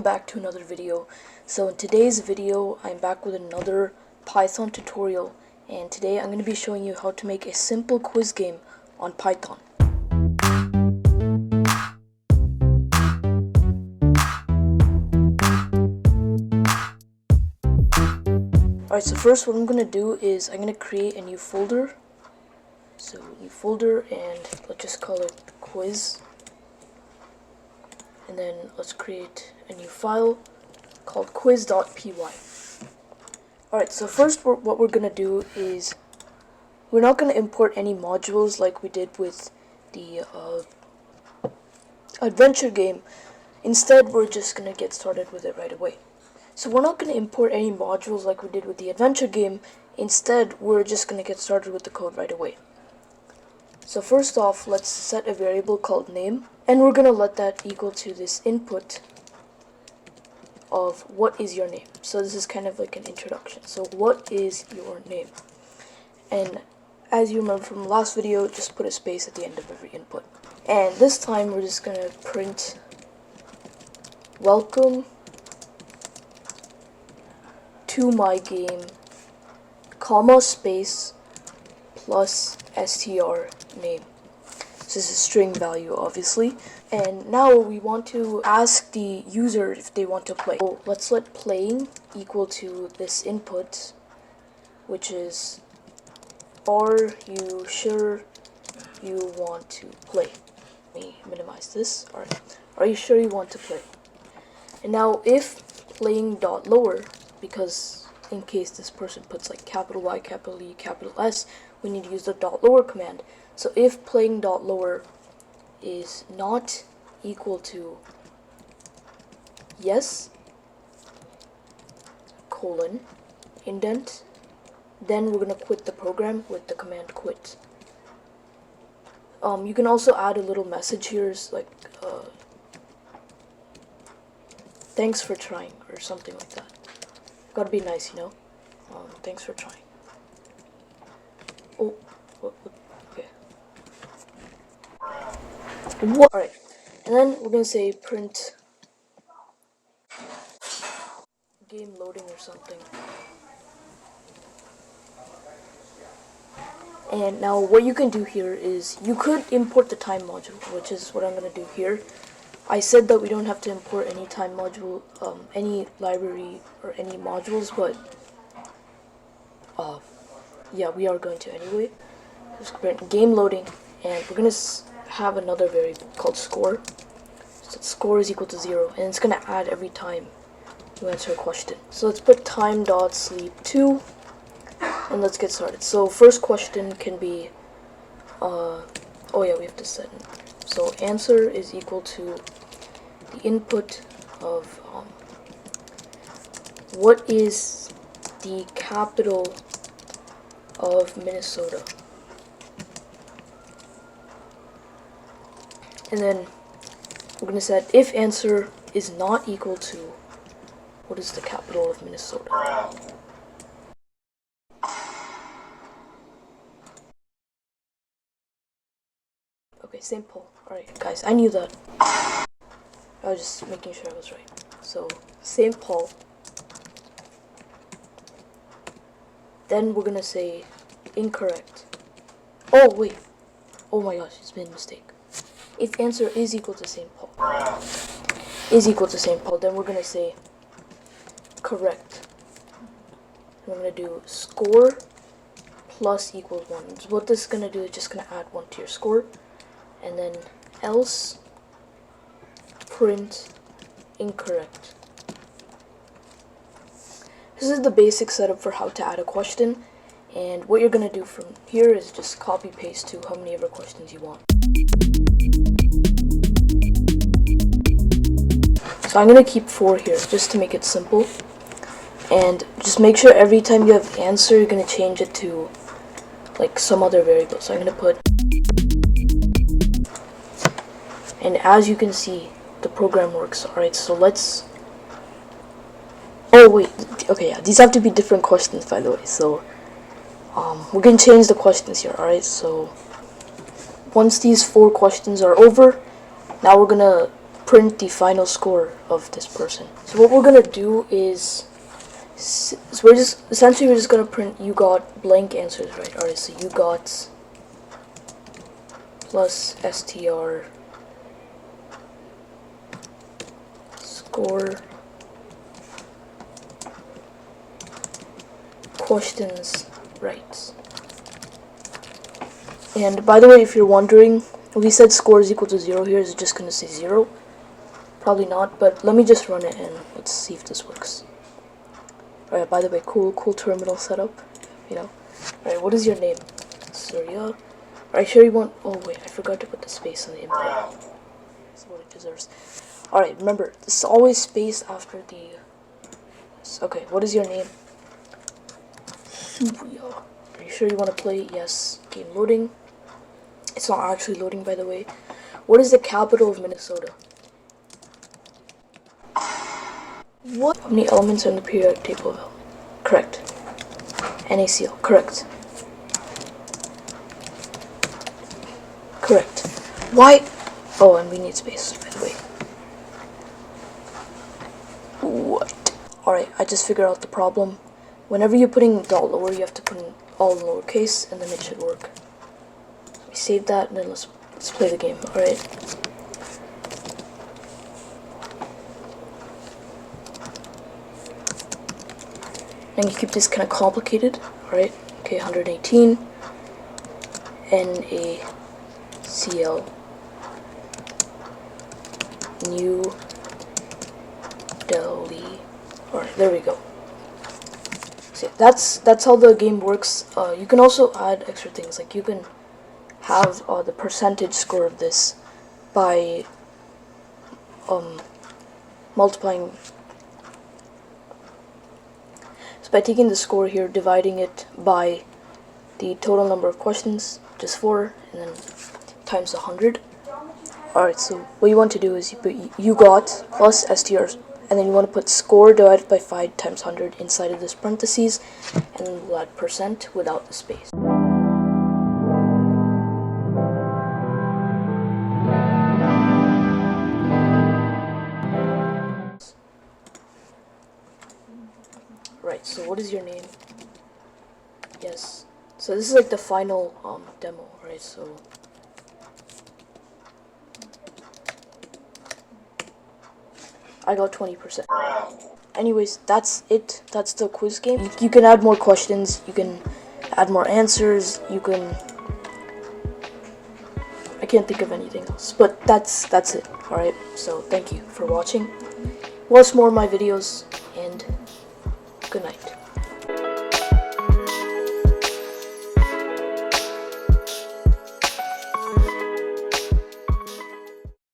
back to another video. So in today's video, I'm back with another Python tutorial, and today I'm going to be showing you how to make a simple quiz game on Python. Alright, so first what I'm going to do is I'm going to create a new folder. So new folder, and let's just call it quiz. And then let's create a new file called quiz.py. Alright, so first what we're going to do is we're not going to import any modules like we did with the adventure game. Instead, we're just going to get started with it right away. So we're not going to import any modules like we did with the adventure game. Instead, we're just going to get started with the code right away. So first off, let's set a variable called name, and we're going to let that equal to this input of what is your name. So this is kind of like an introduction. So what is your name? And as you remember from the last video, just put a space at the end of every input. And this time we're just going to print welcome to my game, comma, space, plus str name. So this is a string value, obviously. And now we want to ask the user if they want to play. So let's let playing equal to this input, which is, are you sure you want to play? Let me minimize this. Alright. Are you sure you want to play? And now if playing dot lower, because in case this person puts like capital Y, capital E, capital S, we need to use the dot lower command. So if playing dot lower is not equal to yes, colon, indent, then we're going to quit the program with the command quit. You can also add a little message here, like thanks for trying, or something like that. Gotta be nice, you know. Thanks for trying. Oh, okay. Alright, and then we're gonna say print game loading or something. And now what you can do here is you could import the time module, which is what I'm gonna do here. I said that we don't have to import any time module, any library or any modules, but yeah, we are going to anyway. Just print game loading, and we're gonna have another variable called score. So score is equal to 0, and it's gonna add every time you answer a question. So let's put time dot sleep 2, and let's get started. So first question can be, oh yeah, we have to set it. So answer is equal to the input of what is the capital of Minnesota. And then we're going to set if answer is not equal to what is the capital of Minnesota. Okay, St. Paul. Alright guys, I knew that. I was just making sure I was right. So St. Paul. Then we're gonna say incorrect. Oh wait. Oh my gosh, it's been a mistake. If answer is equal to St. Paul, then we're gonna say correct. And we're gonna do score plus equals 1. So what this is gonna do is just gonna add 1 to your score, and then else print incorrect. This is the basic setup for how to add a question, and what you're going to do from here is just copy paste to how many ever questions you want. So I'm going to keep 4 here just to make it simple, and just make sure every time you have answer you're going to change it to like some other variable. So I'm going to put, and as you can see the program works. Alright, so let's, oh wait, okay, yeah, these have to be different questions, by the way. So we can change the questions here. Alright, so once these 4 questions are over, now we're gonna print the final score of this person. So what we're gonna do is, so we're just gonna print you got blank answers, right? Alright, so you got plus str score questions right. And by the way, if you're wondering, we said score is equal to 0 here, is it just gonna say 0? Probably not, but let me just run it and let's see if this works. Alright, by the way, cool terminal setup, you know. Alright, what is your name? Surya. Alright, sure you want, oh wait, I forgot to put the space on the input. That's what it deserves. Alright, remember, this is always space after the, okay, what is your name? Surya. Are you sure you want to play? Yes. Game loading. It's not actually loading, by the way. What is the capital of Minnesota? What? How many elements are in the periodic table of elements? Correct. NaCl. Correct. Correct. Why? Oh, and we need space, by the way. What? Alright, I just figured out the problem. Whenever you're putting dot lower, you have to put in all in lowercase, and then it should work. So we save that, and then let's play the game. Alright. And you keep this kind of complicated. Alright. Okay, 118. NaCl. New Delhi. Alright, there we go. So that's how the game works. You can also add extra things, like you can have the percentage score of this by multiplying. So by taking the score here, dividing it by the total number of questions, which is 4, and then times 100. Alright, so what you want to do is you put you got plus strs, and then you want to put score divided by 5 times 100 inside of this parentheses, and then we'll add percent without the space. Right, so what is your name? Yes. So this is like the final demo, right? So I got 20%. Anyways, that's it. That's the quiz game. You can add more questions. You can add more answers. You can... I can't think of anything else. But that's it. Alright, so thank you for watching. Watch more of my videos, and good night.